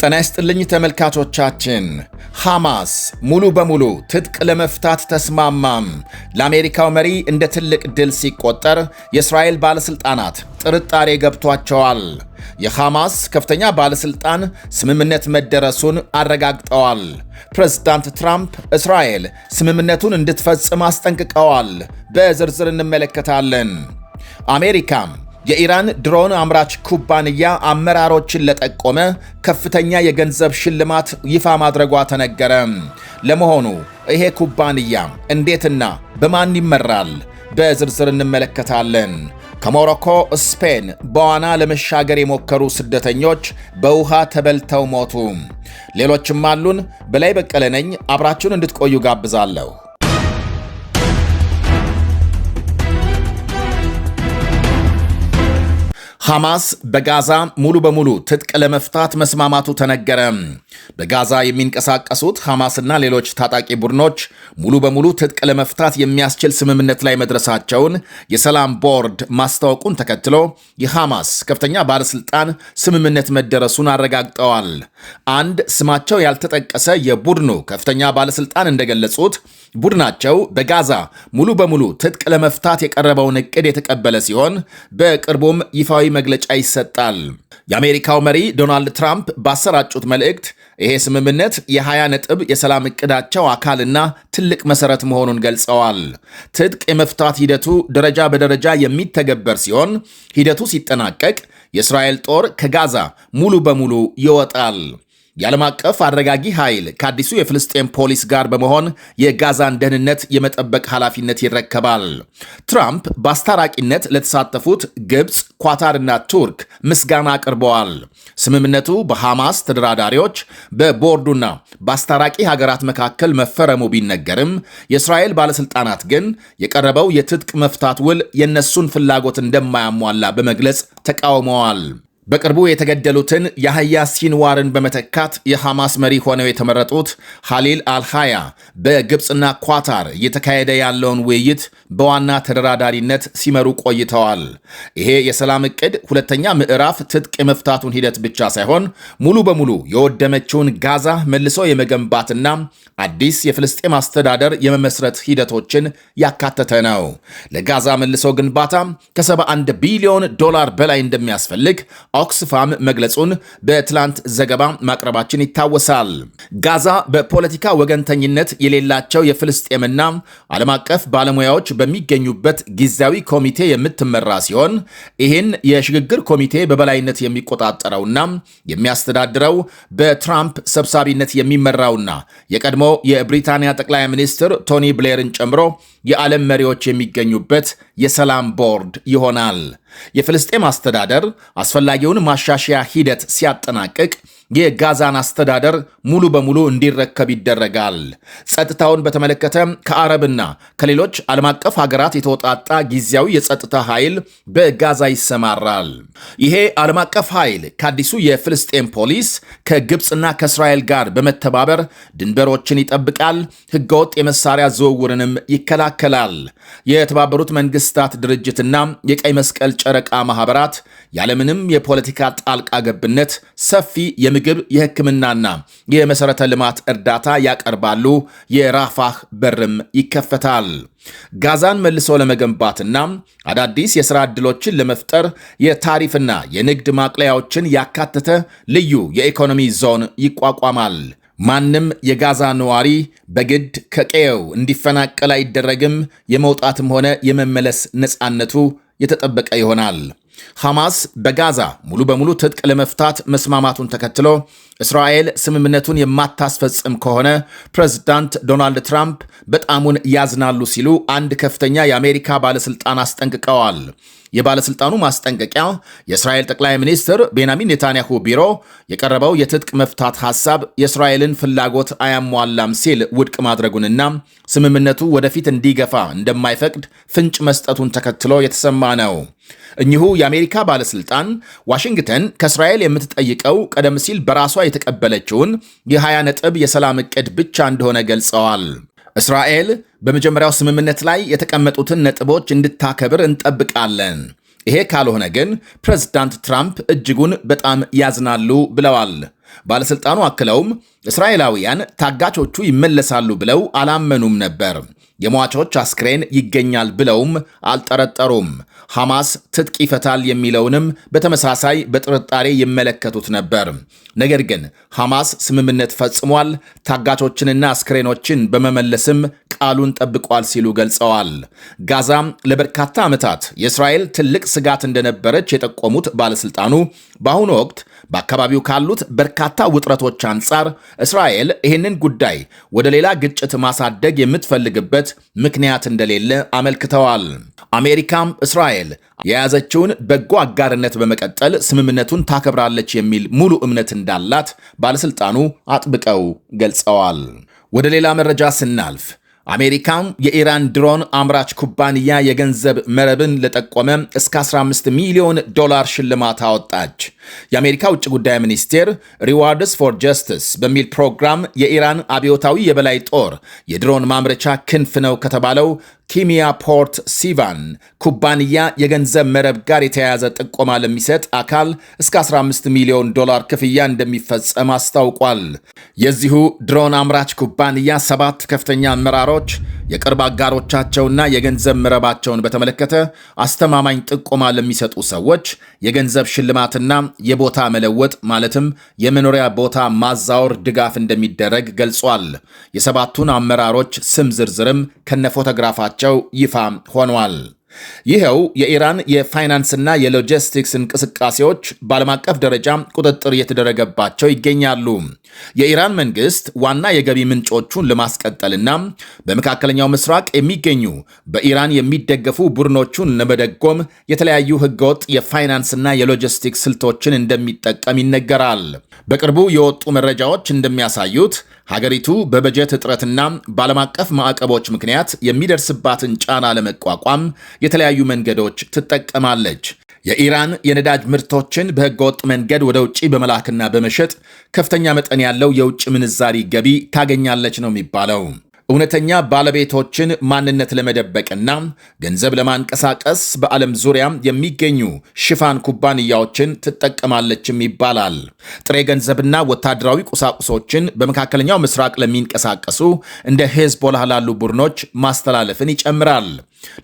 ጤና ይስጥልኝ ተመልካቾቻችን። ሐማስ ሙሉ በሙሉ ትጥቅ ለመፍታት ተስማማም። ለአሜሪካው መሪ እንደ ትልቅ ድል ሲቆጠር የእስራኤል ባለስልጣናት ጥርጣሬ ገብቷቸዋል። የሐማስ ከፍተኛ ባለስልጣን ስምምነት መደረሱን አረጋግጠዋል። ፕሬዝዳንት ትራምፕ እስራኤል ስምምነቱን እንድትፈጽም አስጠንቅቀዋል። በዝርዝር እንመለከታለን። አሜሪካም የኢራን ድሮን አምራች ኩባንያ አመራሮችን ለጠቆመ ከፍተኛ የገንዘብ ሽልማት ይፋ ማድረጓ ተነገረ። ለመሆኑ ይሄ ኩባንያ እንዴትና በማን ይመራል? በዝርዝር እንመለከታለን። ከሞሮኮ ስፔን በዋና ለመሻገር የሞከሩ ስደተኞች በውሃ ተበልተው ሞቱ። ሌሎችም አሉን። በላይ በቀለ ነኝ። አብራችሁን እንድትቆዩ ጋብዛለሁ። ሐማስ በጋዛ ሙሉ በሙሉ ትጥቅ ለመፍታት መስማማቱ ተነገረ። በጋዛ የሚንቀሳቀሱት ሐማስና ሌሎች ታጣቂ ቡድኖች ሙሉ በሙሉ ትጥቅ ለመፍታት የሚያስችል ስምምነት ላይ መድረሳቸውን የሰላም ቦርድ ማስታወቁን ተከትሎ የሐማስ ከፍተኛ ባለስልጣን ስምምነት መደረሱን አረጋግጠዋል። አንድ ስማቸው ያልተጠቀሰ የቡድኑ ከፍተኛ ባለስልጣን እንደገለጹት ቡድናቸው በጋዛ ሙሉ በሙሉ ትጥቅ ለመፍታት የቀረበውን ዕቅድ የተቀበለ ሲሆን በቅርቡም ይፋዊ መግለጫ ይሰጣል። የአሜሪካው መሪ ዶናልድ ትራምፕ ባሰራጩት መልእክት ይሄ ስምምነት የ20 ነጥብ የሰላም ዕቅዳቸው አካልና ትልቅ መሰረት መሆኑን ገልጸዋል። ትጥቅ የመፍታት ሂደቱ ደረጃ በደረጃ የሚተገበር ሲሆን ሂደቱ ሲጠናቀቅ የእስራኤል ጦር ከጋዛ ሙሉ በሙሉ ይወጣል። የዓለም አቀፍ አረጋጊ ኃይል ከአዲሱ የፍልስጤም ፖሊስ ጋር በመሆን የጋዛን ደህንነት የመጠበቅ ኃላፊነት ይረከባል። ትራምፕ በአስታራቂነት ለተሳተፉት ግብፅ፣ ኳታርና ቱርክ ምስጋና አቅርበዋል። ስምምነቱ በሐማስ ተደራዳሪዎች በቦርዱና በአስታራቂ ሀገራት መካከል መፈረሙ ቢነገርም የእስራኤል ባለሥልጣናት ግን የቀረበው የትጥቅ መፍታት ውል የእነሱን ፍላጎት እንደማያሟላ በመግለጽ ተቃውመዋል። በቅርቡ የተገደሉትን ያህያ ሲንዋርን በመተካት የሐማስ መሪ ሆነው የተመረጡት ኻሊል አልሃያ በግብፅና ኳታር እየተካሄደ ያለውን ውይይት በዋና ተደራዳሪነት ሲመሩ ቆይተዋል። ይሄ የሰላም ዕቅድ ሁለተኛ ምዕራፍ ትጥቅ የመፍታቱን ሂደት ብቻ ሳይሆን ሙሉ በሙሉ የወደመችውን ጋዛ መልሶ የመገንባትና አዲስ የፍልስጤም አስተዳደር የመመስረት ሂደቶችን ያካተተ ነው። ለጋዛ መልሶ ግንባታ ከ71 ቢሊዮን ዶላር በላይ እንደሚያስፈልግ ኦክስፋም መግለጹን በትላንት ዘገባ ማቅረባችን ይታወሳል። ጋዛ በፖለቲካ ወገንተኝነት የሌላቸው የፍልስጤምና ዓለም አቀፍ ባለሙያዎች በሚገኙበት ጊዜያዊ ኮሚቴ የምትመራ ሲሆን ይህን የሽግግር ኮሚቴ በበላይነት የሚቆጣጠረውና የሚያስተዳድረው በትራምፕ ሰብሳቢነት የሚመራውና የቀድሞ የብሪታንያ ጠቅላይ ሚኒስትር ቶኒ ብሌርን ጨምሮ የዓለም መሪዎች የሚገኙበት የሰላም ቦርድ ይሆናል። የፍልስጤም አስተዳደር አስፈላጊውን ማሻሻያ ሂደት ሲያጠናቅቅ የጋዛን አስተዳደር ሙሉ በሙሉ እንዲረከብ ይደረጋል። ጸጥታውን በተመለከተ ከአረብና ከሌሎች ዓለም አቀፍ ሀገራት የተወጣጣ ጊዜያዊ የጸጥታ ኃይል በጋዛ ይሰማራል። ይሄ ዓለም አቀፍ ኃይል ከአዲሱ የፍልስጤም ፖሊስ ከግብፅና ከእስራኤል ጋር በመተባበር ድንበሮችን ይጠብቃል፣ ህገወጥ የመሳሪያ ዝውውርንም ይከላከላል። የተባበሩት መንግስታት ድርጅትና የቀይ መስቀል ጨረቃ ማህበራት ያለምንም የፖለቲካ ጣልቃ ገብነት ሰፊ የምግብ የሕክምናና የመሰረተ ልማት እርዳታ ያቀርባሉ። የራፋህ በርም ይከፈታል። ጋዛን መልሶ ለመገንባትና አዳዲስ የሥራ ዕድሎችን ለመፍጠር የታሪፍና የንግድ ማቅለያዎችን ያካተተ ልዩ የኢኮኖሚ ዞን ይቋቋማል። ማንም የጋዛ ነዋሪ በግድ ከቀየው እንዲፈናቀል አይደረግም። የመውጣትም ሆነ የመመለስ ነፃነቱ የተጠበቀ ይሆናል። ሐማስ በጋዛ ሙሉ በሙሉ ትጥቅ ለመፍታት መስማማቱን ተከትሎ እስራኤል ስምምነቱን የማታስፈጽም ከሆነ ፕሬዝዳንት ዶናልድ ትራምፕ በጣሙን ያዝናሉ ሲሉ አንድ ከፍተኛ የአሜሪካ ባለስልጣን አስጠንቅቀዋል። የባለስልጣኑ ማስጠንቀቂያ የእስራኤል ጠቅላይ ሚኒስትር ቤንያሚን ኔታንያሁ ቢሮ የቀረበው የትጥቅ መፍታት ሐሳብ የእስራኤልን ፍላጎት አያሟላም ሲል ውድቅ ማድረጉንና ስምምነቱ ወደፊት እንዲገፋ እንደማይፈቅድ ፍንጭ መስጠቱን ተከትሎ የተሰማ ነው። እኚሁ የአሜሪካ ባለስልጣን ዋሽንግተን ከእስራኤል የምትጠይቀው ቀደም ሲል በራሷ የተቀበለችውን የ20 ነጥብ የሰላም ዕቅድ ብቻ እንደሆነ ገልጸዋል። እስራኤል በመጀመሪያው ስምምነት ላይ የተቀመጡትን ነጥቦች እንድታከብር እንጠብቃለን። ይሄ ካልሆነ ግን ፕሬዝዳንት ትራምፕ እጅጉን በጣም ያዝናሉ ብለዋል። ባለሥልጣኑ አክለውም እስራኤላውያን ታጋቾቹ ይመለሳሉ ብለው አላመኑም ነበር። የሟቾች አስክሬን ይገኛል ብለውም አልጠረጠሩም። ሐማስ ትጥቅ ይፈታል የሚለውንም በተመሳሳይ በጥርጣሬ ይመለከቱት ነበር። ነገር ግን ሐማስ ስምምነት ፈጽሟል፣ ታጋቾችንና አስክሬኖችን በመመለስም ቃሉን ጠብቋል ሲሉ ገልጸዋል። ጋዛም ለበርካታ ዓመታት የእስራኤል ትልቅ ስጋት እንደነበረች የጠቆሙት ባለሥልጣኑ በአሁኑ ወቅት በአካባቢው ካሉት በርካታ ውጥረቶች አንጻር እስራኤል ይህንን ጉዳይ ወደ ሌላ ግጭት ማሳደግ የምትፈልግበት ምክንያት እንደሌለ አመልክተዋል። አሜሪካም እስራኤል የያዘችውን በጎ አጋርነት በመቀጠል ስምምነቱን ታከብራለች የሚል ሙሉ እምነት እንዳላት ባለሥልጣኑ አጥብቀው ገልጸዋል። ወደ ሌላ መረጃ ስናልፍ አሜሪካም የኢራን ድሮን አምራች ኩባንያ የገንዘብ መረብን ለጠቆመ እስከ $15 ሚሊዮን ሽልማት አወጣች። የአሜሪካ ውጭ ጉዳይ ሚኒስቴር ሪዋርድስ ፎር ጀስቲስ በሚል ፕሮግራም የኢራን አብዮታዊ የበላይ ጦር የድሮን ማምረቻ ክንፍ ነው ከተባለው ኪሚያ ፖርት ሲቫን ኩባንያ የገንዘብ መረብ ጋር የተያያዘ ጥቆማ ለሚሰጥ አካል እስከ $15 ሚሊዮን ክፍያ እንደሚፈጸም አስታውቋል። የዚሁ ድሮን አምራች ኩባንያ 7 ከፍተኛ አመራሮች የቅርብ አጋሮቻቸውና የገንዘብ መረባቸውን በተመለከተ አስተማማኝ ጥቆማ ለሚሰጡ ሰዎች የገንዘብ ሽልማትና የቦታ መለወጥ ማለትም የመኖሪያ ቦታ ማዛወር ድጋፍ እንደሚደረግ ገልጿል። የሰባቱን አመራሮች ስም ዝርዝርም ከነፎቶግራፋቸው ይፋ ሆኗል። ይኸው የኢራን የፋይናንስና የሎጂስቲክስ እንቅስቃሴዎች በዓለም አቀፍ ደረጃ ቁጥጥር እየተደረገባቸው ይገኛሉ። የኢራን መንግስት ዋና የገቢ ምንጮቹን ለማስቀጠልና በመካከለኛው ምስራቅ የሚገኙ በኢራን የሚደገፉ ቡድኖቹን ለመደጎም የተለያዩ ህገወጥ የፋይናንስና የሎጂስቲክስ ስልቶችን እንደሚጠቀም ይነገራል። በቅርቡ የወጡ መረጃዎች እንደሚያሳዩት ሀገሪቱ በበጀት እጥረትና በዓለም አቀፍ ማዕቀቦች ምክንያት የሚደርስባትን ጫና ለመቋቋም የተለያዩ መንገዶች ትጠቀማለች። የኢራን የነዳጅ ምርቶችን በህገወጥ መንገድ ወደ ውጭ በመላክና በመሸጥ ከፍተኛ መጠን ያለው የውጭ ምንዛሪ ገቢ ታገኛለች ነው የሚባለው። እውነተኛ ባለቤቶችን ማንነት ለመደበቅና ገንዘብ ለማንቀሳቀስ በዓለም ዙሪያ የሚገኙ ሽፋን ኩባንያዎችን ትጠቀማለችም ይባላል። ጥሬ ገንዘብና ወታደራዊ ቁሳቁሶችን በመካከለኛው ምስራቅ ለሚንቀሳቀሱ እንደ ሄዝቦላህ ላሉ ቡድኖች ማስተላለፍን ይጨምራል።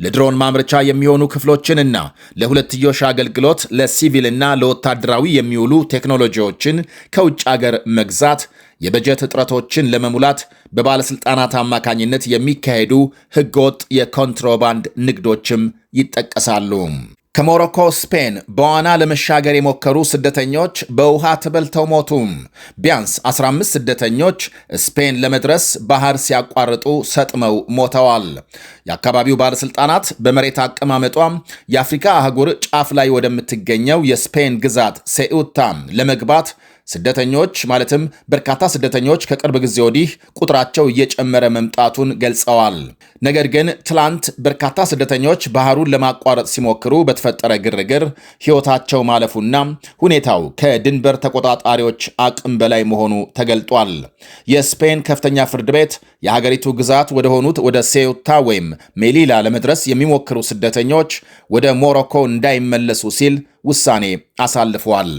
ለድሮን ማምረቻ የሚሆኑ ክፍሎችንና ለሁለትዮሽ አገልግሎት ለሲቪልና ለወታደራዊ የሚውሉ ቴክኖሎጂዎችን ከውጭ አገር መግዛት፣ የበጀት እጥረቶችን ለመሙላት በባለሥልጣናት አማካኝነት የሚካሄዱ ህገወጥ የኮንትሮባንድ ንግዶችም ይጠቀሳሉ። ከሞሮኮ ስፔን በዋና ለመሻገር የሞከሩ ስደተኞች በውሃ ተበልተው ሞቱ። ቢያንስ 15 ስደተኞች ስፔን ለመድረስ ባህር ሲያቋርጡ ሰጥመው ሞተዋል። የአካባቢው ባለሥልጣናት በመሬት አቀማመጧ የአፍሪካ አህጉር ጫፍ ላይ ወደምትገኘው የስፔን ግዛት ሴኡታ ለመግባት ስደተኞች ማለትም በርካታ ስደተኞች ከቅርብ ጊዜ ወዲህ ቁጥራቸው እየጨመረ መምጣቱን ገልጸዋል። ነገር ግን ትላንት በርካታ ስደተኞች ባህሩን ለማቋረጥ ሲሞክሩ በተፈጠረ ግርግር ሕይወታቸው ማለፉና ሁኔታው ከድንበር ተቆጣጣሪዎች አቅም በላይ መሆኑ ተገልጧል። የስፔን ከፍተኛ ፍርድ ቤት የሀገሪቱ ግዛት ወደ ሆኑት ወደ ሴዩታ ወይም ሜሊላ ለመድረስ የሚሞክሩ ስደተኞች ወደ ሞሮኮ እንዳይመለሱ ሲል ውሳኔ አሳልፏል።